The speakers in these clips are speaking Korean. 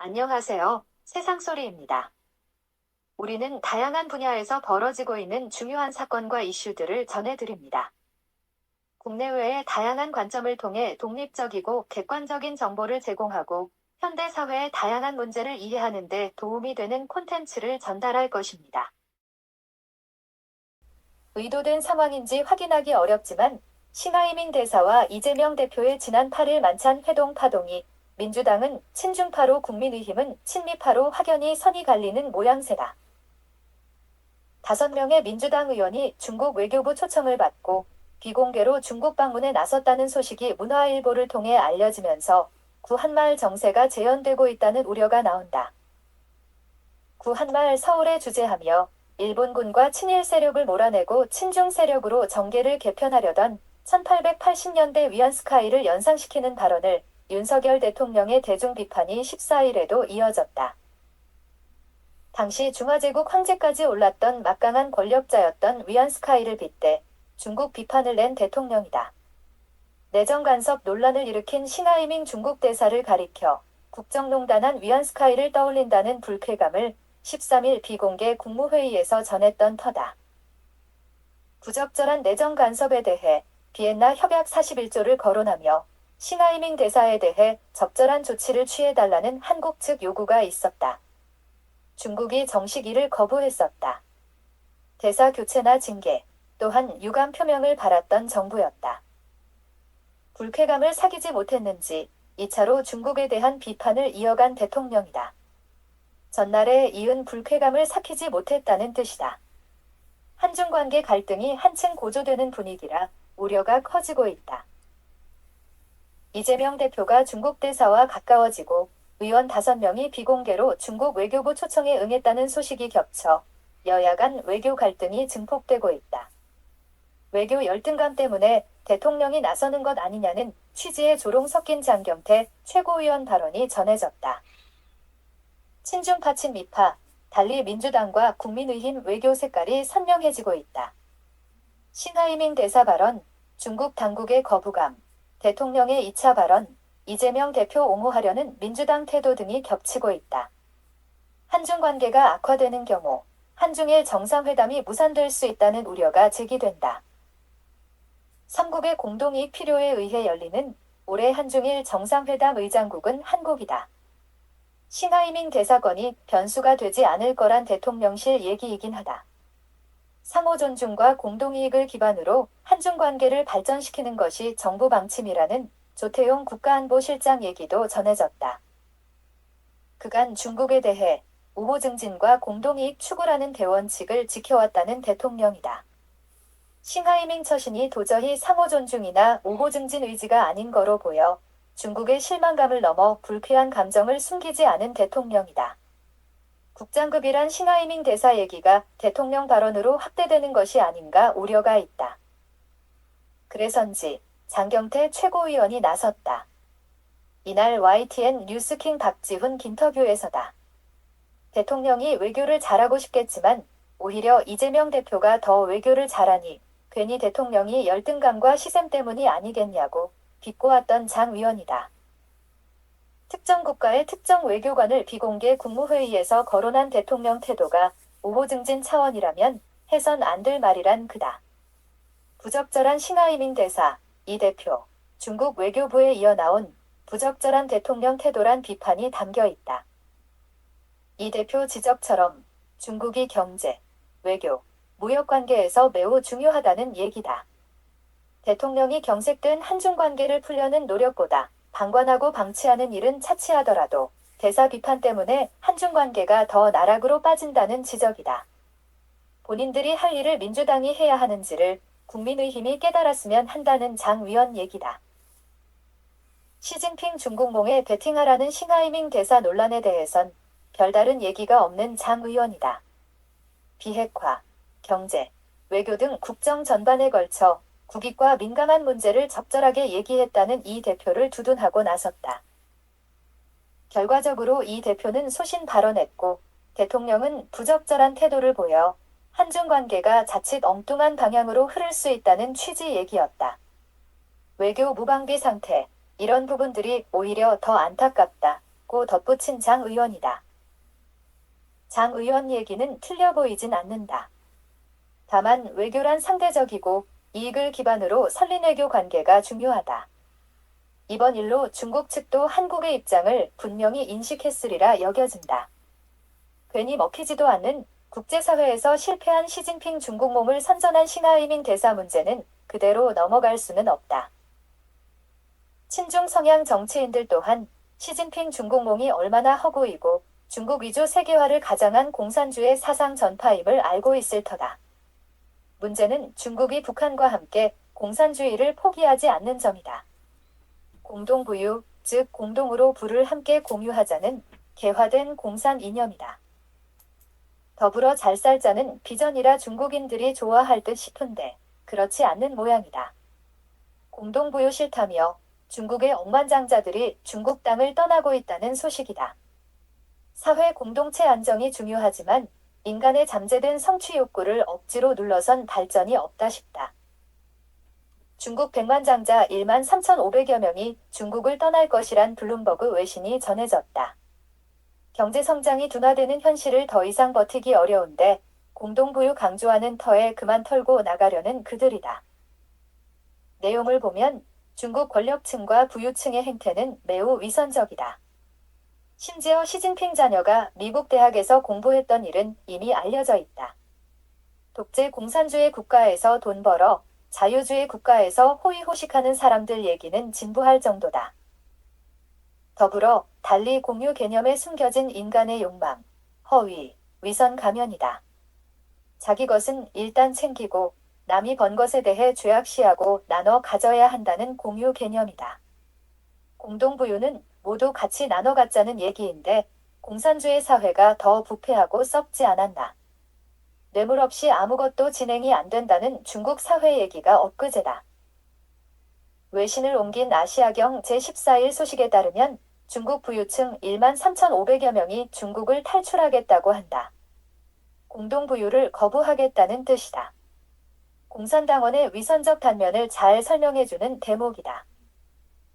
안녕하세요. 세상소리입니다. 우리는 다양한 분야에서 벌어지고 있는 중요한 사건과 이슈들을 전해드립니다. 국내외의 다양한 관점을 통해 독립적이고 객관적인 정보를 제공하고 현대 사회의 다양한 문제를 이해하는 데 도움이 되는 콘텐츠를 전달할 것입니다. 의도된 상황인지 확인하기 어렵지만 신하이밍 대사와 이재명 대표의 지난 8일 만찬 회동 파동이 민주당은 친중파로 국민의힘은 친미파로 확연히 선이 갈리는 모양새다. 5명의 민주당 의원이 중국 외교부 초청을 받고 비공개로 중국 방문에 나섰다는 소식이 문화일보를 통해 알려지면서 구한말 정세가 재현되고 있다는 우려가 나온다. 구한말 서울에 주재하며 일본군과 친일 세력을 몰아내고 친중 세력으로 정계를 개편하려던 1880년대 위안스카이를 연상시키는 발언을 윤석열 대통령의 대중 비판이 14일에도 이어졌다. 당시 중화제국 황제까지 올랐던 막강한 권력자였던 위안스카이를 빗대 중국 비판을 낸 대통령이다. 내정 간섭 논란을 일으킨 신하이밍 중국 대사를 가리켜 국정농단한 위안스카이를 떠올린다는 불쾌감을 13일 비공개 국무회의에서 전했던 터다. 부적절한 내정 간섭에 대해 비엔나 협약 41조를 거론하며 신하이밍 대사에 대해 적절한 조치를 취해달라는 한국 측 요구가 있었다. 중국이 정식 이를 거부했었다. 대사 교체나 징계, 또한 유감 표명을 바랐던 정부였다. 불쾌감을 사귀지 못했는지 2차로 중국에 대한 비판을 이어간 대통령이다. 전날에 이은 불쾌감을 삭히지 못했다는 뜻이다. 한중 관계 갈등이 한층 고조되는 분위기라 우려가 커지고 있다. 이재명 대표가 중국 대사와 가까워지고 의원 5명이 비공개로 중국 외교부 초청에 응했다는 소식이 겹쳐 여야 간 외교 갈등이 증폭되고 있다. 외교 열등감 때문에 대통령이 나서는 것 아니냐는 취지의 조롱 섞인 장경태 최고위원 발언이 전해졌다. 친중파 친미파, 달리 민주당과 국민의힘 외교 색깔이 선명해지고 있다. 신하이밍 대사 발언, 중국 당국의 거부감, 대통령의 2차 발언, 이재명 대표 옹호하려는 민주당 태도 등이 겹치고 있다. 한중 관계가 악화되는 경우 한중일 정상회담이 무산될 수 있다는 우려가 제기된다. 3국의 공동이익 필요에 의해 열리는 올해 한중일 정상회담 의장국은 한국이다. 신하이밍 대사건이 변수가 되지 않을 거란 대통령실 얘기이긴 하다. 상호 존중과 공동이익을 기반으로 한중 관계를 발전시키는 것이 정부 방침이라는 조태용 국가안보실장 얘기도 전해졌다. 그간 중국에 대해 우호 증진과 공동이익 추구라는 대원칙을 지켜왔다는 대통령이다. 신하이밍 처신이 도저히 상호 존중이나 우호 증진 의지가 아닌 거로 보여 중국의 실망감을 넘어 불쾌한 감정을 숨기지 않은 대통령이다. 국장급이란 신하이밍 대사 얘기가 대통령 발언으로 확대되는 것이 아닌가 우려가 있다. 그래서인지 장경태 최고위원이 나섰다. 이날 YTN 뉴스킹 박지훈 인터뷰에서다. 대통령이 외교를 잘하고 싶겠지만 오히려 이재명 대표가 더 외교를 잘하니 괜히 대통령이 열등감과 시샘 때문이 아니겠냐고 비꼬았던 장 위원이다. 특정 국가의 특정 외교관을 비공개 국무회의에서 거론한 대통령 태도가 우호 증진 차원이라면 해선 안 될 말이란 그다. 부적절한 신하이밍 대사, 이 대표, 중국 외교부에 이어 나온 부적절한 대통령 태도란 비판이 담겨 있다. 이 대표 지적처럼 중국이 경제, 외교, 무역 관계에서 매우 중요하다는 얘기다. 대통령이 경색된 한중 관계를 풀려는 노력보다 방관하고 방치하는 일은 차치하더라도 대사 비판 때문에 한중 관계가 더 나락으로 빠진다는 지적이다. 본인들이 할 일을 민주당이 해야 하는지를 국민의힘이 깨달았으면 한다는 장 위원 얘기다. 시진핑 중국몽에 베팅하라는 신하이밍 대사 논란에 대해선 별다른 얘기가 없는 장 의원이다. 비핵화, 경제, 외교 등 국정 전반에 걸쳐 국익과 민감한 문제를 적절하게 얘기했다는 이 대표를 두둔하고 나섰다. 결과적으로 이 대표는 소신 발언했고 대통령은 부적절한 태도를 보여 한중 관계가 자칫 엉뚱한 방향으로 흐를 수 있다는 취지 얘기였다. 외교 무방비 상태, 이런 부분들이 오히려 더 안타깝다. 없고 덧붙인 장 의원이다. 장 의원 얘기는 틀려 보이진 않는다. 다만 외교란 상대적이고 이익을 기반으로 설린 외교 관계가 중요하다. 이번 일로 중국 측도 한국의 입장을 분명히 인식했으리라 여겨진다. 괜히 먹히지도 않는 국제사회에서 실패한 시진핑 중국 몸을 선전한 싱하이밍 대사 문제는 그대로 넘어갈 수는 없다. 친중 성향 정치인들 또한 시진핑 중국 몸이 얼마나 허구이고 중국 위주 세계화를 가장한 공산주의 사상 전파임을 알고 있을 터다. 문제는 중국이 북한과 함께 공산주의를 포기하지 않는 점이다. 공동부유, 즉 공동으로 부를 함께 공유하자는 개화된 공산 이념이다. 더불어 잘 살자는 비전이라 중국인들이 좋아할 듯 싶은데 그렇지 않는 모양이다. 공동부유 싫다며 중국의 억만장자들이 중국 땅을 떠나고 있다는 소식이다. 사회 공동체 안정이 중요하지만 인간의 잠재된 성취 욕구를 억지로 눌러선 발전이 없다 싶다. 중국 백만장자 1만 3,500여 명이 중국을 떠날 것이란 블룸버그 외신이 전해졌다. 경제성장이 둔화되는 현실을 더 이상 버티기 어려운데 공동부유 강조하는 터에 그만 털고 나가려는 그들이다. 내용을 보면 중국 권력층과 부유층의 행태는 매우 위선적이다. 심지어 시진핑 자녀가 미국 대학에서 공부했던 일은 이미 알려져 있다. 독재 공산주의 국가에서 돈 벌어 자유주의 국가에서 호의호식하는 사람들 얘기는 진부할 정도다. 더불어 달리 공유 개념에 숨겨진 인간의 욕망, 허위, 위선 가면이다. 자기 것은 일단 챙기고 남이 번 것에 대해 죄악시하고 나눠 가져야 한다는 공유 개념이다. 공동부유는 모두 같이 나눠 갖자는 얘기인데 공산주의 사회가 더 부패하고 썩지 않았나. 뇌물 없이 아무것도 진행이 안 된다는 중국 사회 얘기가 엊그제다. 외신을 옮긴 아시아경 제14일 소식에 따르면 중국 부유층 1만 3,500여 명이 중국을 탈출하겠다고 한다. 공동부유를 거부하겠다는 뜻이다. 공산당원의 위선적 단면을 잘 설명해주는 대목이다.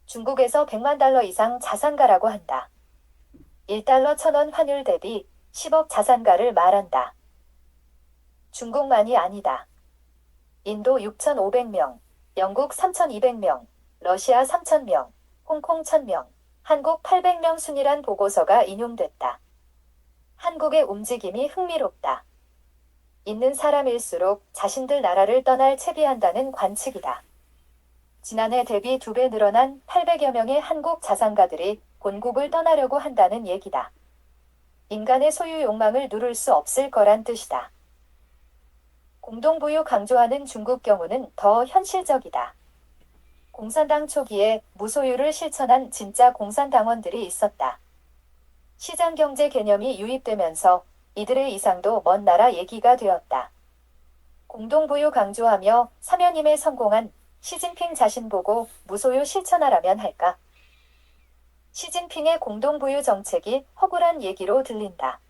중국에서 100만 달러 이상 자산가라고 한다. 1달러 1,000원 환율 대비 10억 자산가를 말한다. 중국만이 아니다. 인도 6,500명, 영국 3,200명, 러시아 3,000명, 홍콩 1,000명, 한국 800명 순이란 보고서가 인용됐다. 한국의 움직임이 흥미롭다. 있는 사람일수록 자신들 나라를 떠날 채비한다는 관측이다. 지난해 대비 2배 늘어난 800여 명의 한국 자산가들이 본국을 떠나려고 한다는 얘기다. 인간의 소유 욕망을 누를 수 없을 거란 뜻이다. 공동부유 강조하는 중국 경우는 더 현실적이다. 공산당 초기에 무소유를 실천한 진짜 공산당원들이 있었다. 시장경제 개념이 유입되면서 이들의 이상도 먼 나라 얘기가 되었다. 공동부유 강조하며 사면임에 성공한 시진핑 자신 보고 무소유 실천하라면 할까? 시진핑의 공동부유 정책이 허구란 얘기로 들린다.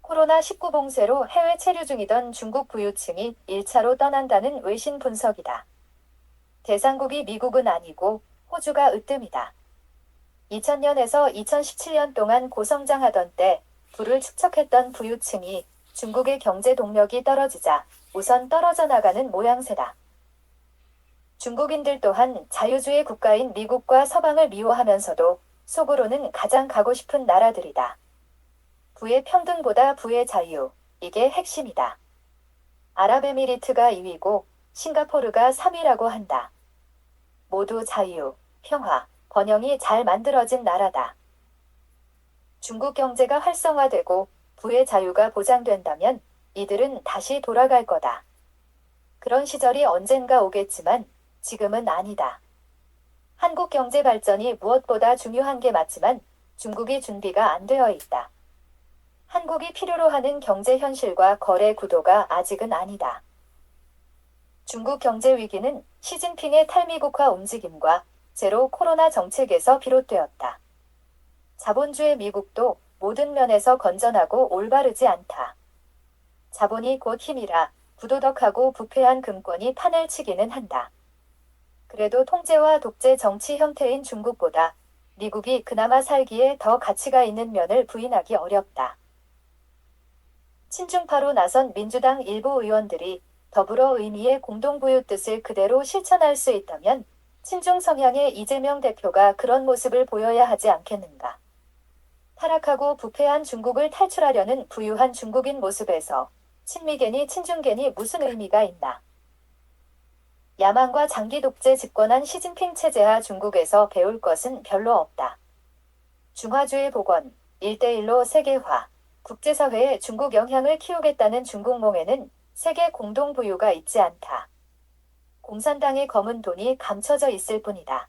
코로나19 봉쇄로 해외 체류 중이던 중국 부유층이 1차로 떠난다는 외신 분석이다. 대상국이 미국은 아니고 호주가 으뜸이다. 2000년에서 2017년 동안 고성장하던 때 부를 축적했던 부유층이 중국의 경제 동력이 떨어지자 우선 떨어져 나가는 모양새다. 중국인들 또한 자유주의 국가인 미국과 서방을 미워하면서도 속으로는 가장 가고 싶은 나라들이다. 부의 평등보다 부의 자유, 이게 핵심이다. 아랍에미리트가 2위고 싱가포르가 3위라고 한다. 모두 자유, 평화, 번영이 잘 만들어진 나라다. 중국 경제가 활성화되고 부의 자유가 보장된다면 이들은 다시 돌아갈 거다. 그런 시절이 언젠가 오겠지만 지금은 아니다. 한국 경제 발전이 무엇보다 중요한 게 맞지만 중국이 준비가 안 되어 있다. 한국이 필요로 하는 경제 현실과 거래 구도가 아직은 아니다. 중국 경제 위기는 시진핑의 탈미국화 움직임과 제로 코로나 정책에서 비롯되었다. 자본주의 미국도 모든 면에서 건전하고 올바르지 않다. 자본이 곧 힘이라 부도덕하고 부패한 금권이 판을 치기는 한다. 그래도 통제와 독재 정치 형태인 중국보다 미국이 그나마 살기에 더 가치가 있는 면을 부인하기 어렵다. 친중파로 나선 민주당 일부 의원들이 더불어 의미의 공동부유 뜻을 그대로 실천할 수 있다면 친중 성향의 이재명 대표가 그런 모습을 보여야 하지 않겠는가. 타락하고 부패한 중국을 탈출하려는 부유한 중국인 모습에서 친미계니 친중계니 무슨 의미가 있나. 야만과 장기 독재 집권한 시진핑 체제하 중국에서 배울 것은 별로 없다. 중화주의 복원, 1대1로 세계화, 국제사회에 중국 영향을 키우겠다는 중국몽에는 세계 공동부유가 있지 않다. 공산당의 검은 돈이 감춰져 있을 뿐이다.